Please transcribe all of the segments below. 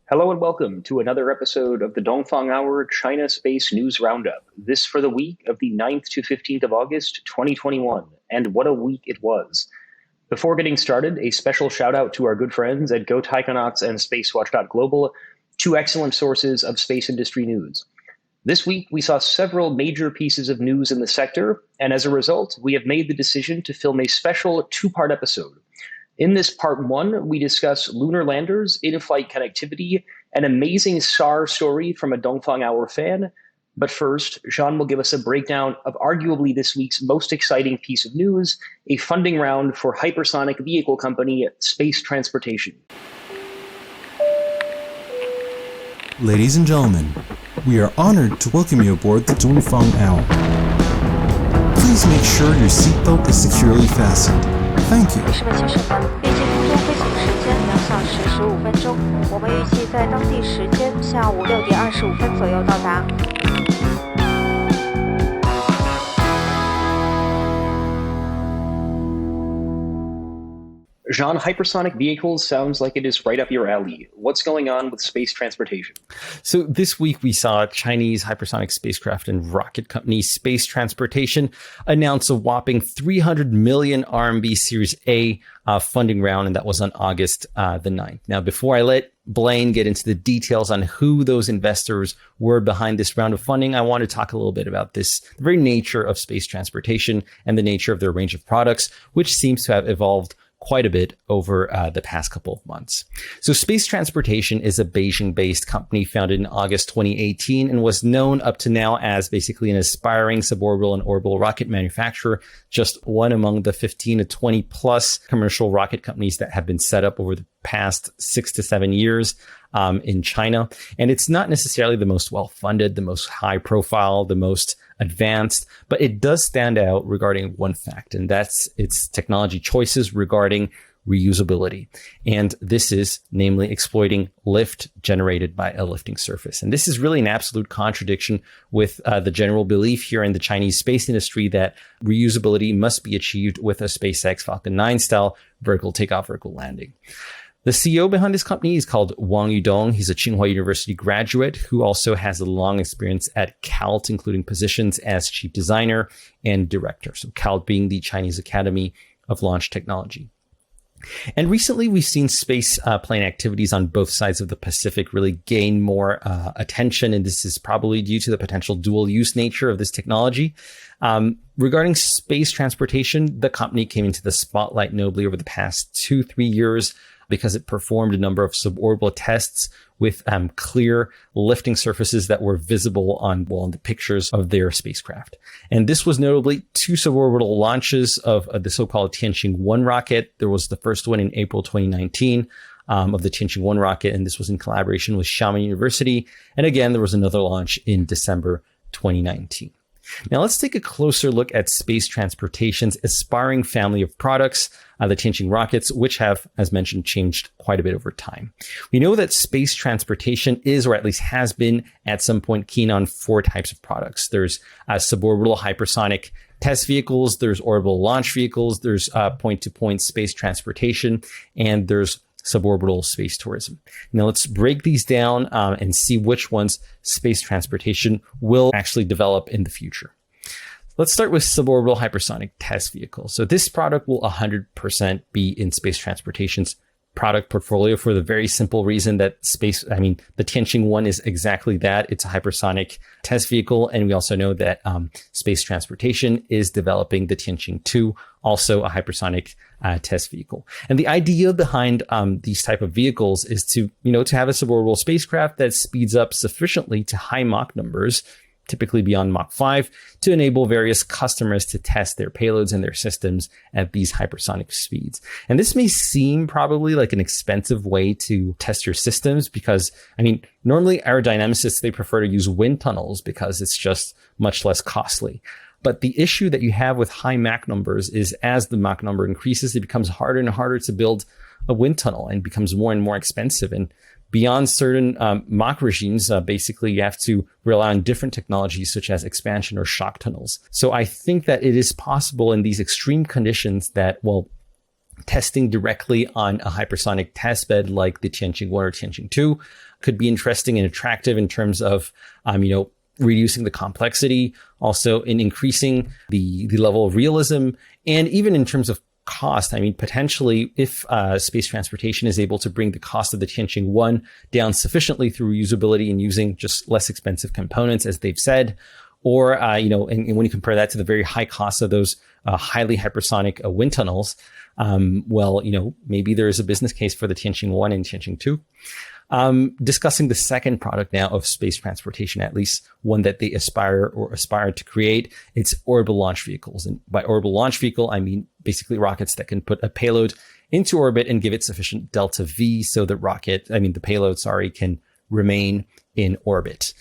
Hello and welcome to another episode of the Dongfang Hour China Space News Roundup. This for the week of the 9th to 15th of August, 2021. And what a week it was. Before getting started, a special shout out to our good friends at Go Taikonauts and Spacewatch.global, two excellent sources of space industry news. This week, we saw several major pieces of news in the sector, and as a result, we have made the decision to film a special two-part episode. In this part one, we discuss lunar landers, in-flight connectivity, an amazing SAR story from a Dongfang Hour fan. But first, Jean will give us a breakdown of arguably this week's most exciting piece of news, a funding round for hypersonic vehicle company Space Transportation. Ladies and gentlemen, we are honored to welcome you aboard the Dongfang Hour. Please make sure your seatbelt is securely fastened. Thank you. 女士们、先生们，预计空中飞行时间2小时15分钟，我们预计在当地时间下午6点25分左右到达。Jean, hypersonic vehicles sounds like it is right up your alley. What's going on with space transportation? So this week we saw Chinese hypersonic spacecraft and rocket company Space Transportation announce a whopping 300 million RMB Series A funding round, and that was on August the 9th. Now, before I let Blaine get into the details on who those investors were behind this round of funding, I want to talk a little bit about the very nature of space transportation and the nature of their range of products, which seems to have evolved quite a bit over the past couple of months. So Space Transportation is a Beijing-based company founded in August 2018 and was known up to now as basically an aspiring suborbital and orbital rocket manufacturer, just one among the 15 to 20 plus commercial rocket companies that have been set up over the past 6 to 7 years in China. And it's not necessarily the most well-funded, the most high-profile, the most advanced, but it does stand out regarding one fact, and that's its technology choices regarding reusability. And this is namely exploiting lift generated by a lifting surface. And this is really an absolute contradiction with the general belief here in the Chinese space industry that reusability must be achieved with a SpaceX Falcon 9 style vertical takeoff, vertical landing. The CEO behind this company is called Wang Yudong. He's a Tsinghua University graduate who also has a long experience at CALT, including positions as chief designer and director. So CALT being the Chinese Academy of Launch Technology. And recently, we've seen space plane activities on both sides of the Pacific really gain more attention. And this is probably due to the potential dual use nature of this technology. Regarding space transportation, the company came into the spotlight nobly over the past 2-3 years because it performed a number of suborbital tests with clear lifting surfaces that were visible on the pictures of their spacecraft. And this was notably 2 suborbital launches of the so-called Tianqing-1 rocket. There was the first one in April 2019 of the Tianqing-1 rocket, and this was in collaboration with Xiamen University. And again, there was another launch in December 2019. Now let's take a closer look at Space Transportation's aspiring family of products, the Tianqing rockets, which have, as mentioned, changed quite a bit over time. We know that Space Transportation is, or at least has been at some point, keen on 4 types of products. There's suborbital hypersonic test vehicles, there's orbital launch vehicles, there's point-to-point space transportation, and there's suborbital space tourism. Now let's break these down and see which ones space transportation will actually develop in the future. Let's start with suborbital hypersonic test vehicles. So this product will 100% be in space transportation's product portfolio for the very simple reason that the Tianqing-1 is exactly that. It's a hypersonic test vehicle. And we also know that Space Transportation is developing the Tianqing-2, also a hypersonic test vehicle. And the idea behind these type of vehicles is to have a suborbital spacecraft that speeds up sufficiently to high Mach numbers, typically beyond Mach 5, to enable various customers to test their payloads and their systems at these hypersonic speeds. And this may seem probably like an expensive way to test your systems because, normally aerodynamicists, they prefer to use wind tunnels because it's just much less costly. But the issue that you have with high Mach numbers is as the Mach number increases, it becomes harder and harder to build a wind tunnel and becomes more and more expensive. And beyond certain Mach regimes, basically you have to rely on different technologies such as expansion or shock tunnels. So I think that it is possible in these extreme conditions that, testing directly on a hypersonic testbed like the Tianqing-1 or Tianqing-2 could be interesting and attractive in terms of, reducing the complexity, also in increasing the level of realism, and even in terms of cost. I mean, potentially, if space transportation is able to bring the cost of the Tianqing-1 down sufficiently through reusability and using just less expensive components, as they've said, or, and when you compare that to the very high cost of those highly hypersonic wind tunnels, maybe there is a business case for the Tianqing-1 and Tianqing-2. Discussing the second product now of space transportation, at least one that they aspire to create, it's orbital launch vehicles. And by orbital launch vehicle, I mean basically rockets that can put a payload into orbit and give it sufficient delta V so the payload, can remain in orbit.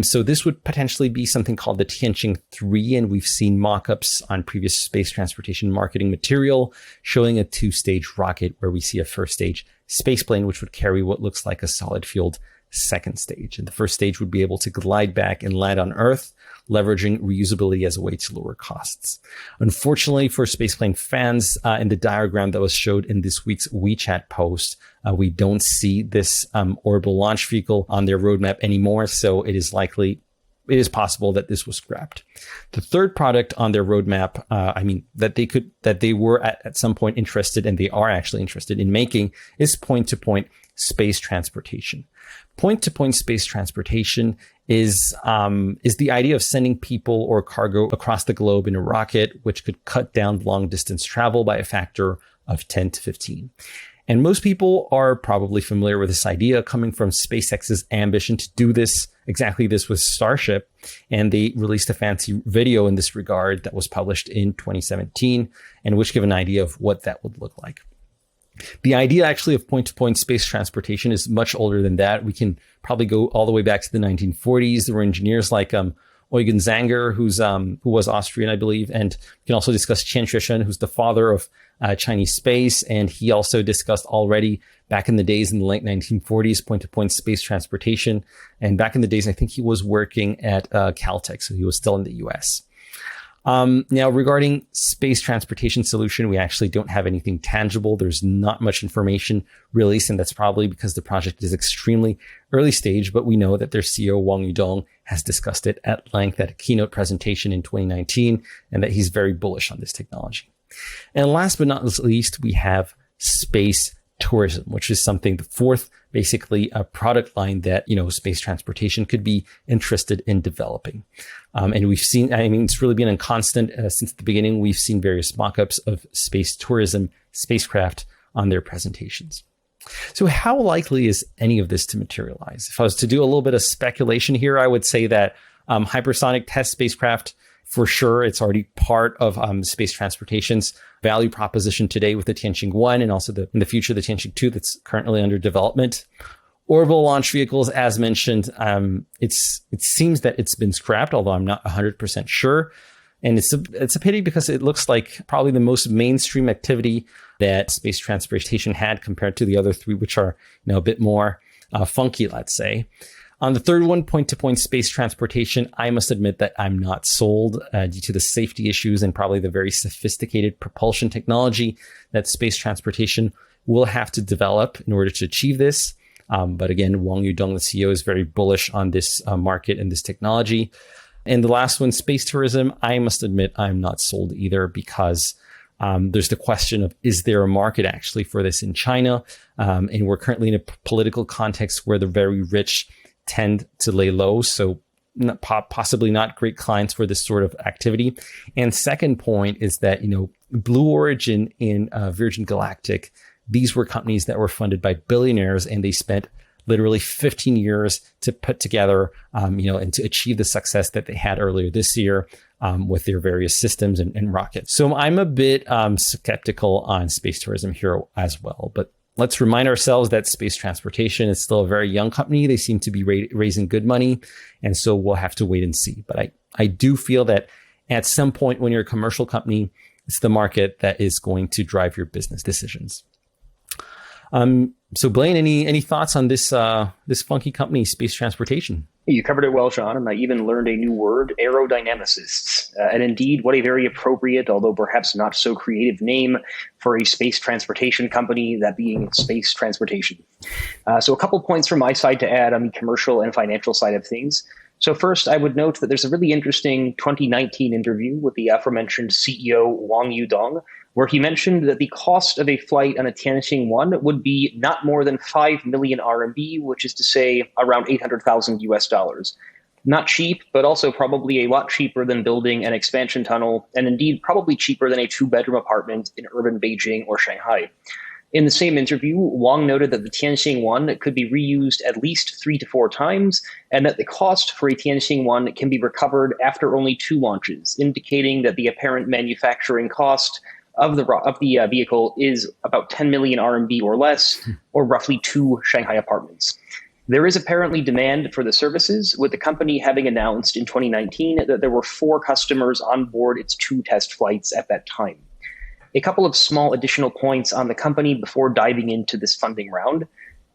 So this would potentially be something called the Tianqing-3, and we've seen mock-ups on previous space transportation marketing material showing a 2-stage rocket where we see a first stage spaceplane, which would carry what looks like a solid-fueled second stage. And the first stage would be able to glide back and land on Earth, leveraging reusability as a way to lower costs. Unfortunately for spaceplane fans, in the diagram that was showed in this week's WeChat post, we don't see this orbital launch vehicle on their roadmap anymore, so it is possible that this was scrapped. The third product on their roadmap, that they were at some point interested, and they are actually interested in making, is point-to-point space transportation. Point-to-point space transportation is the idea of sending people or cargo across the globe in a rocket, which could cut down long-distance travel by a factor of 10 to 15. And most people are probably familiar with this idea coming from SpaceX's ambition to do exactly this with Starship. And they released a fancy video in this regard that was published in 2017, and which give an idea of what that would look like. The idea actually of point-to-point space transportation is much older than that. We can probably go all the way back to the 1940s. There were engineers like Eugen Zanger, who was Austrian, I believe, and we can also discuss Qian Xueshen, who's the father of Chinese space, and he also discussed already back in the days in the late 1940s point-to-point space transportation. And back in the days, I think he was working at Caltech, so he was still in the US. Now, regarding space transportation solution, we actually don't have anything tangible. There's not much information released, and that's probably because the project is extremely early stage, but we know that their CEO, Wang Yudong, has discussed it at length at a keynote presentation in 2019, and that he's very bullish on this technology. And last but not least, we have space tourism, which is something, the fourth, basically a product line that, space transportation could be interested in developing. And we've seen, it's really been a constant since the beginning. We've seen various mock-ups of space tourism spacecraft on their presentations. So how likely is any of this to materialize? If I was to do a little bit of speculation here, I would say that hypersonic test spacecraft, for sure, it's already part of space transportation's value proposition today with the Tianqing-1 and also in the future, the Tianqing-2 that's currently under development. Orbital launch vehicles, as mentioned, it seems that it's been scrapped, although I'm not 100% sure. And it's a pity because it looks like probably the most mainstream activity that space transportation had compared to the other three, which are a bit more funky, let's say. On the third one, point-to-point space transportation, I must admit that I'm not sold due to the safety issues and probably the very sophisticated propulsion technology that space transportation will have to develop in order to achieve this. But again, Wang Yudong, the CEO, is very bullish on this market and this technology. And the last one, space tourism, I must admit I'm not sold either because there's the question of, is there a market actually for this in China? And we're currently in a political context where the very rich tend to lay low, so possibly not great clients for this sort of activity. And second point is that, Blue Origin in Virgin Galactic, these were companies that were funded by billionaires, and they spent literally 15 years to put together, and to achieve the success that they had earlier this year with their various systems and rockets. So I'm a bit skeptical on space tourism here as well, but let's remind ourselves that space transportation is still a very young company. They seem to be raising good money. And so we'll have to wait and see. But I do feel that at some point when you're a commercial company, it's the market that is going to drive your business decisions. So Blaine, any thoughts on this funky company, Space Transportation? You covered it well, Sean, and I even learned a new word, aerodynamicists. And indeed, what a very appropriate, although perhaps not so creative name for a space transportation company, that being Space Transportation. So a couple points from my side to add on the commercial and financial side of things. So first, I would note that there's a really interesting 2019 interview with the aforementioned CEO Wang Yudong, where he mentioned that the cost of a flight on a Tianxing-1 would be not more than 5 million RMB, which is to say around 800,000 US dollars. Not cheap, but also probably a lot cheaper than building an expansion tunnel, and indeed probably cheaper than a 2-bedroom apartment in urban Beijing or Shanghai. In the same interview, Wang noted that the Tianxing-1 could be reused at least 3 to 4 times, and that the cost for a Tianxing-1 can be recovered after only 2 launches, indicating that the apparent manufacturing cost of the vehicle is about 10 million RMB or less, or roughly 2 Shanghai apartments. There is apparently demand for the services, with the company having announced in 2019 that there were 4 customers on board its 2 test flights at that time. A couple of small additional points on the company before diving into this funding round.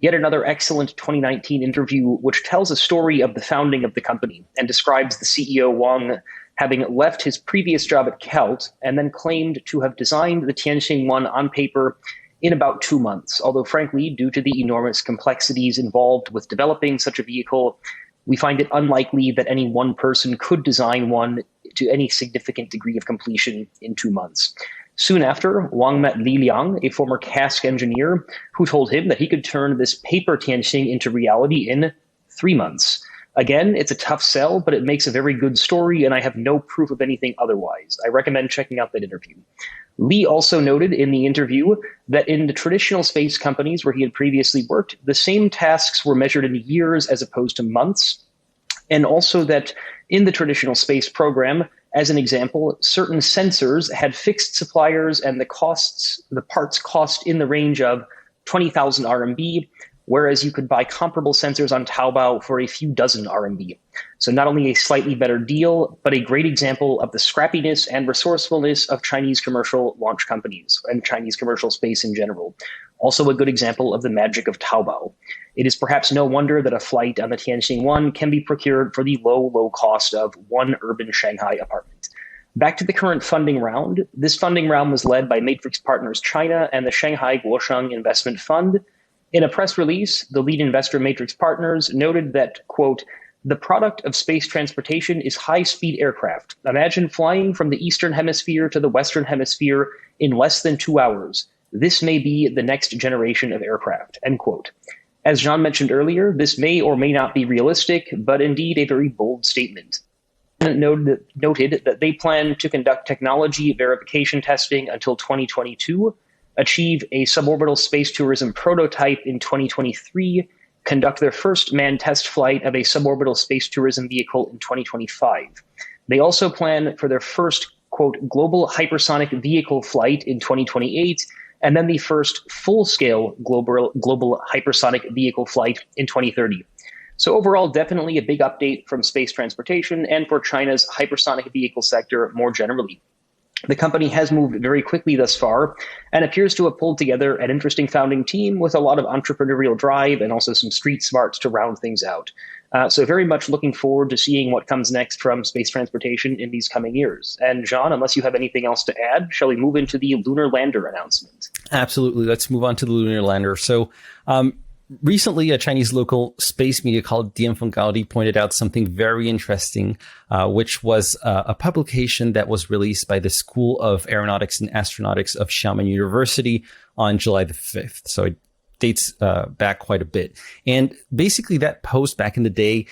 Yet another excellent 2019 interview, which tells a story of the founding of the company and describes the CEO Wang having left his previous job at Kelt and then claimed to have designed the Tianxing-1 on paper in about 2 months. Although frankly, due to the enormous complexities involved with developing such a vehicle, we find it unlikely that any one person could design one to any significant degree of completion in 2 months. Soon after, Wang met Li Liang, a former CASC engineer, who told him that he could turn this paper Tianxing into reality in 3 months. Again, it's a tough sell, but it makes a very good story, and I have no proof of anything otherwise. I recommend checking out that interview. Li also noted in the interview that in the traditional space companies where he had previously worked, the same tasks were measured in years as opposed to months, and also that in the traditional space program, as an example, certain sensors had fixed suppliers and the parts cost in the range of 20,000 RMB, whereas you could buy comparable sensors on Taobao for a few dozen RMB. So not only a slightly better deal, but a great example of the scrappiness and resourcefulness of Chinese commercial launch companies and Chinese commercial space in general. Also a good example of the magic of Taobao. It is perhaps no wonder that a flight on the Tianxing-1 can be procured for the low cost of 1 urban Shanghai apartment. Back to the current funding round. This funding round was led by Matrix Partners China and the Shanghai Guosheng Investment Fund. In a press release, the lead investor Matrix Partners noted that, quote, "The product of space transportation is high-speed aircraft. Imagine flying from the Eastern Hemisphere to the Western Hemisphere in less than 2 hours. This may be the next generation of aircraft," end quote. As Jean mentioned earlier, this may or may not be realistic, but indeed a very bold statement. Noted that they plan to conduct technology verification testing until 2022, achieve a suborbital space tourism prototype in 2023, conduct their first manned test flight of a suborbital space tourism vehicle in 2025. They also plan for their first, quote, global hypersonic vehicle flight in 2028, and then the first full-scale global hypersonic vehicle flight in 2030. So overall, definitely a big update from space transportation and for China's hypersonic vehicle sector more generally. The company has moved very quickly thus far and appears to have pulled together an interesting founding team with a lot of entrepreneurial drive and also some street smarts to round things out. So very much looking forward to seeing what comes next from space transportation in these coming years. And Jean, unless you have anything else to add, shall we move into the lunar lander announcement? Absolutely. Let's move on to the lunar lander. So recently, a Chinese local space media called Dongfang pointed out something very interesting, which was a publication that was released by the School of Aeronautics and Astronautics of Xiamen University on July the 5th. So it dates back quite a bit. And basically that post back in the day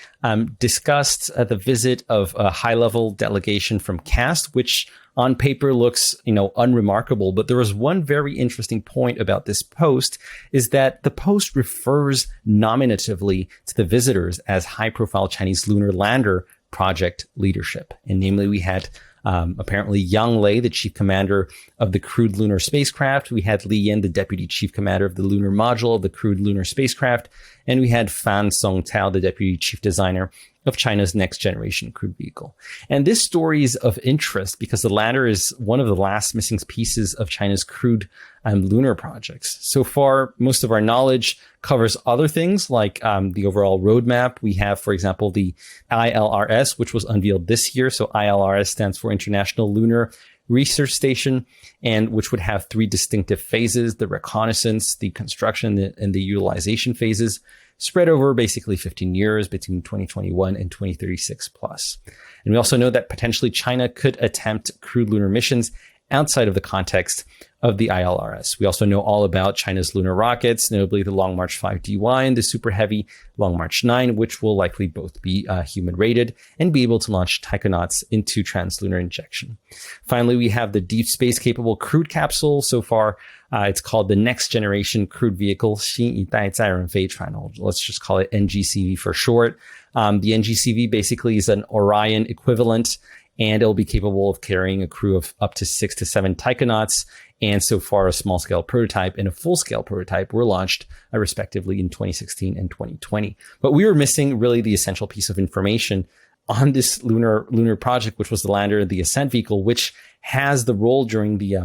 discussed the visit of a high-level delegation from CASC, which on paper looks, unremarkable. But there was one very interesting point about this post is that the post refers nominatively to the visitors as high-profile Chinese lunar lander project leadership. And namely, we had apparently Yang Lei, the chief commander of the crewed lunar spacecraft. We had Li Yan, the deputy chief commander of the lunar module of the crewed lunar spacecraft. And we had Fan Songtao, the deputy chief designer of China's next generation crewed vehicle. And this story is of interest because the lander is one of the last missing pieces of China's crewed lunar projects. So far, most of our knowledge covers other things like the overall roadmap. We have, for example, the ILRS, which was unveiled this year. So ILRS stands for International Lunar Research Station, and which would have three distinctive phases: the reconnaissance, the construction, and the utilization phases, spread over basically 15 years between 2021 and 2036 plus. And we also know that potentially China could attempt crewed lunar missions outside of the context of the ILRS. We also know all about China's lunar rockets, notably the Long March 5 DY and the super heavy Long March 9, which will likely both be human rated and be able to launch taikonauts into translunar injection. Finally, we have the deep space capable crewed capsule. So far, it's called the next generation crewed vehicle, 新一代载人飞船. Let's just call it NGCV for short. The NGCV basically is an Orion equivalent, and it'll be capable of carrying a crew of up to 6 to 7 taikonauts. And so far, a small-scale prototype and a full-scale prototype were launched, respectively, in 2016 and 2020. But we were missing really the essential piece of information on this lunar project, which was the lander, the ascent vehicle, which has the role during the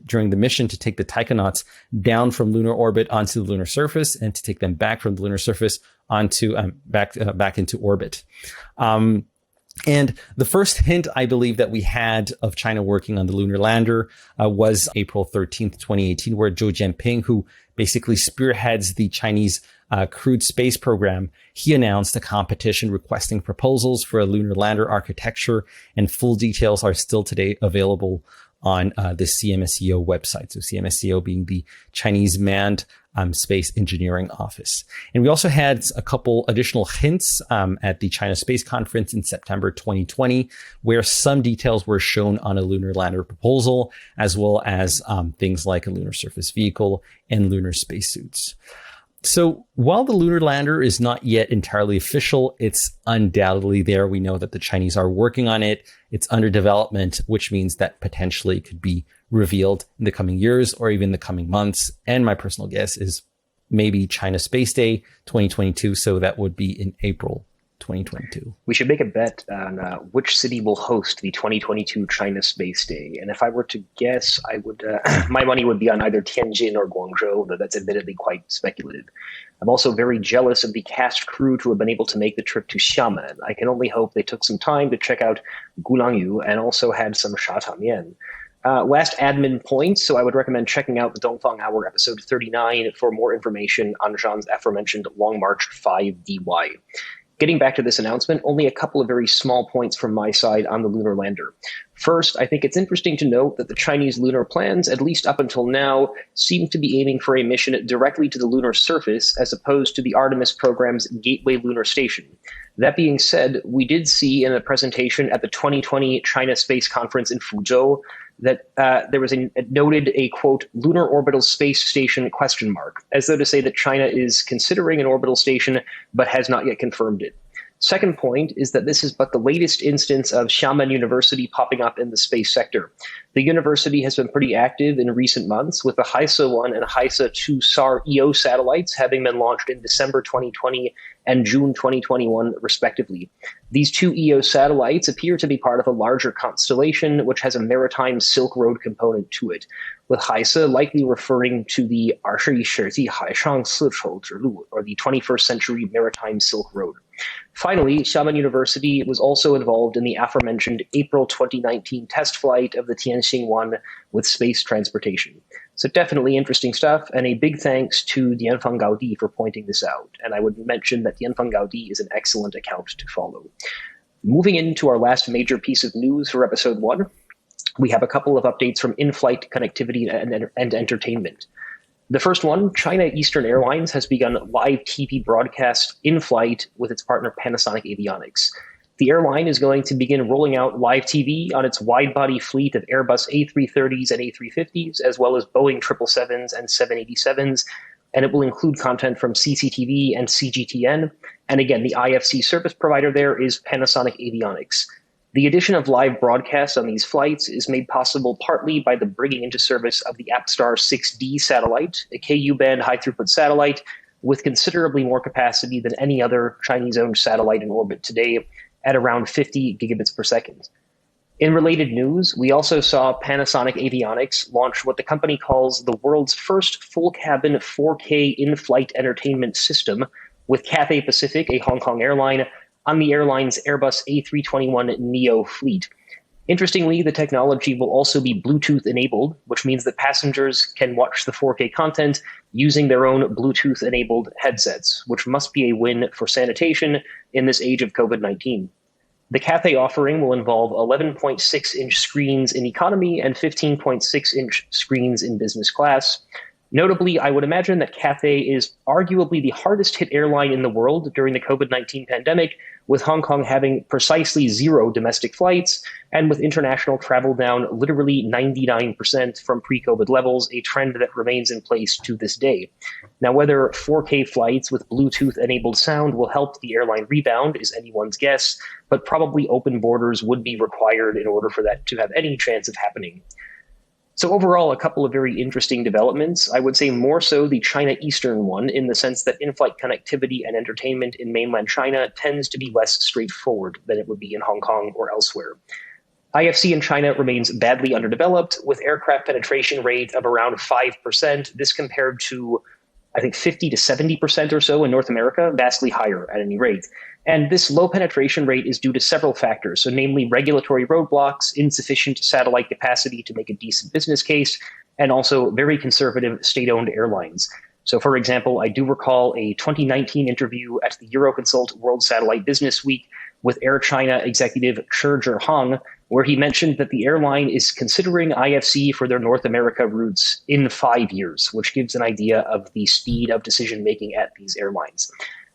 during the mission to take the taikonauts down from lunar orbit onto the lunar surface and to take them back from the lunar surface onto back into orbit. And the first hint, I believe, that we had of China working on the lunar lander was April 13th, 2018, where Zhou Jianping, who basically spearheads the Chinese crewed space program, he announced a competition requesting proposals for a lunar lander architecture, and full details are still today available on the CMSEO website. So CMSEO being the Chinese Manned Space Engineering Office. And we also had a couple additional hints at the China Space Conference in September 2020, where some details were shown on a lunar lander proposal, as well as things like a lunar surface vehicle and lunar spacesuits. So while the lunar lander is not yet entirely official, it's undoubtedly there. We know that the Chinese are working on it. It's under development, which means that potentially it could be revealed in the coming years or even the coming months. And my personal guess is maybe China Space Day 2022. So that would be in April 2022. We should make a bet on which city will host the 2022 China Space Day. And if I were to guess, I would my money would be on either Tianjin or Guangzhou, though that's admittedly quite speculative. I'm also very jealous of the CASC crew to have been able to make the trip to Xiamen. I can only hope they took some time to check out Gulangyu and also had some sha ta mian. Last admin points, so I would recommend checking out the Dongfang Hour episode 39 for more information on Zhang's aforementioned Long March 5 DY. Getting back to this announcement, only a couple of very small points from my side on the lunar lander. First, I think it's interesting to note that the Chinese lunar plans, at least up until now, seem to be aiming for a mission directly to the lunar surface as opposed to the Artemis program's Gateway Lunar Station. That being said, we did see in a presentation at the 2020 China Space Conference in Fuzhou that there was noted a, quote, lunar orbital space station question mark, as though to say that China is considering an orbital station but has not yet confirmed it. Second point is that this is but the latest instance of Xiamen University popping up in the space sector. The university has been pretty active in recent months, with the HySA-1 and HySA-2 SAR-EO satellites having been launched in December 2020 and June 2021, respectively. These two EO satellites appear to be part of a larger constellation, which has a maritime Silk Road component to it, with HySA likely referring to the 21世纪海上丝绸之路, or the 21st century maritime Silk Road. Finally, Xiamen University was also involved in the aforementioned April 2019 test flight of the Tianxing-1 with space transportation. So definitely interesting stuff, and a big thanks to Dongfang Gaodi for pointing this out. And I would mention that Dongfang Gaodi is an excellent account to follow. Moving into our last major piece of news for episode 1, we have a couple of updates from in-flight connectivity and entertainment. The first one, China Eastern Airlines has begun live TV broadcast in flight with its partner Panasonic Avionics. The airline is going to begin rolling out live TV on its wide-body fleet of Airbus A330s and A350s, as well as Boeing 777s and 787s, and it will include content from CCTV and CGTN. And again, the IFC service provider there is Panasonic Avionics. The addition of live broadcasts on these flights is made possible partly by the bringing into service of the APSTAR 6D satellite, a Ku-band high-throughput satellite, with considerably more capacity than any other Chinese-owned satellite in orbit today at around 50 gigabits per second. In related news, we also saw Panasonic Avionics launch what the company calls the world's first full-cabin 4K in-flight entertainment system with Cathay Pacific, a Hong Kong airline, on the airline's Airbus A321neo fleet. Interestingly, the technology will also be Bluetooth-enabled, which means that passengers can watch the 4K content using their own Bluetooth-enabled headsets, which must be a win for sanitation in this age of COVID-19. The Cathay offering will involve 11.6-inch screens in economy and 15.6-inch screens in business class. Notably, I would imagine that Cathay is arguably the hardest hit airline in the world during the COVID-19 pandemic, with Hong Kong having precisely 0 domestic flights and with international travel down literally 99% from pre-COVID levels, a trend that remains in place to this day. Now, whether 4K flights with Bluetooth-enabled sound will help the airline rebound is anyone's guess, but probably open borders would be required in order for that to have any chance of happening. So overall, a couple of very interesting developments. I would say more so the China Eastern one, in the sense that in-flight connectivity and entertainment in mainland China tends to be less straightforward than it would be in Hong Kong or elsewhere. IFC in China remains badly underdeveloped, with aircraft penetration rate of around 5%. This compared to, I think, 50 to 70% or so in North America, vastly higher at any rate. And this low penetration rate is due to several factors, so namely regulatory roadblocks, insufficient satellite capacity to make a decent business case, and also very conservative state-owned airlines. So for example, I do recall a 2019 interview at the Euroconsult World Satellite Business Week with Air China executive Chi Zhihong, where he mentioned that the airline is considering IFC for their North America routes in 5 years, which gives an idea of the speed of decision-making at these airlines.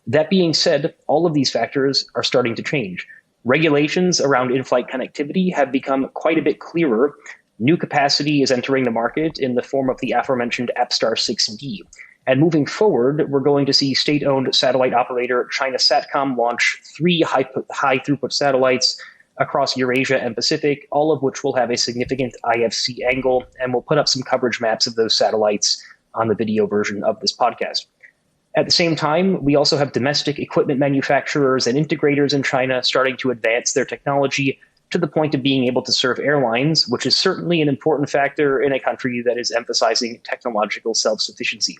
That being said, all of these factors are starting to change. Regulations around in-flight connectivity have become quite a bit clearer. New capacity is entering the market in the form of the aforementioned APSTAR 6B. And moving forward, we're going to see state-owned satellite operator China Satcom launch 3 high-throughput satellites across Eurasia and Pacific, all of which will have a significant IFC angle, and we'll put up some coverage maps of those satellites on the video version of this podcast. At the same time, we also have domestic equipment manufacturers and integrators in China starting to advance their technology to the point of being able to serve airlines, which is certainly an important factor in a country that is emphasizing technological self-sufficiency.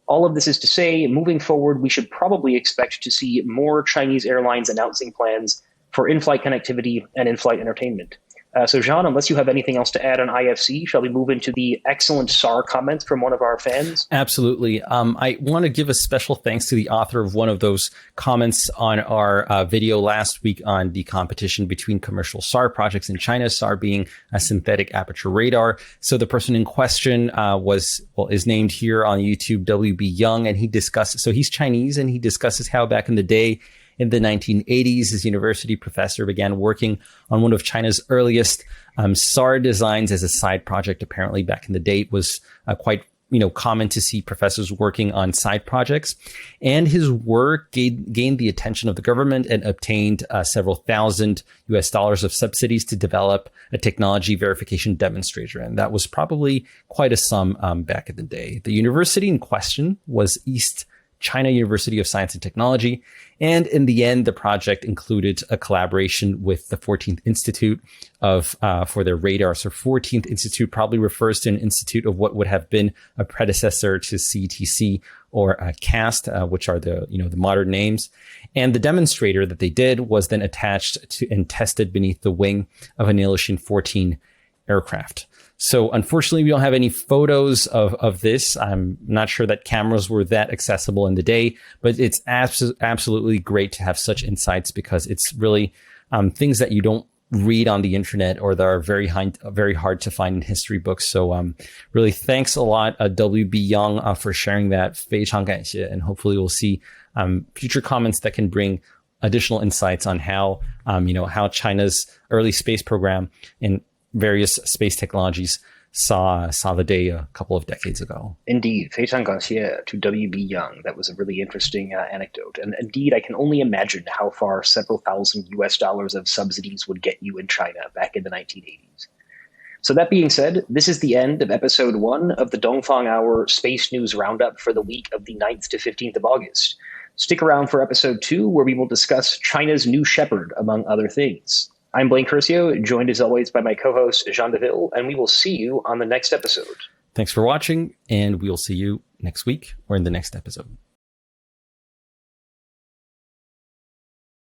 All of this is to say, moving forward, we should probably expect to see more Chinese airlines announcing plans for in-flight connectivity and in-flight entertainment. So Jean, unless you have anything else to add on IFC, shall we move into the excellent SAR comment from one of our fans? Absolutely. I want to give a special thanks to the author of one of those comments on our video last week on the competition between commercial SAR projects in China, SAR being a synthetic aperture radar. So the person in question is named here on YouTube, WB Young, and he discusses, so he's Chinese, and he discusses how back in the day, in the 1980s, his university professor began working on one of China's earliest SAR designs as a side project. Apparently, back in the day, it was quite common to see professors working on side projects. And his work gained the attention of the government and obtained several thousand US dollars of subsidies to develop a technology verification demonstrator. And that was probably quite a sum back in the day. The university in question was East China University of Science and Technology. And in the end, the project included a collaboration with the 14th Institute for their radar. So 14th Institute probably refers to an institute of what would have been a predecessor to CTC or CASC, which are the modern names. And the demonstrator that they did was then attached to and tested beneath the wing of an Ilyushin 14 aircraft. So unfortunately, we don't have any photos of this. I'm not sure that cameras were that accessible in the day, but it's absolutely great to have such insights, because it's really things that you don't read on the internet or that are very hard to find in history books. So really thanks a lot, WB Young, for sharing that. 非常感谢. And hopefully we'll see future comments that can bring additional insights on how China's early space program and various space technologies saw the day a couple of decades ago. Indeed. 非常感谢 to WB Young. That was a really interesting anecdote. And indeed, I can only imagine how far several thousand US dollars of subsidies would get you in China back in the 1980s. So that being said, this is the end of episode 1 of the Dongfang Hour Space News Roundup for the week of the 9th to 15th of August. Stick around for episode 2, where we will discuss China's new shepherd, among other things. I'm Blaine Curcio, joined as always by my co-host Jean Deville, and we will see you on the next episode. Thanks for watching, and we'll see you next week or in the next episode.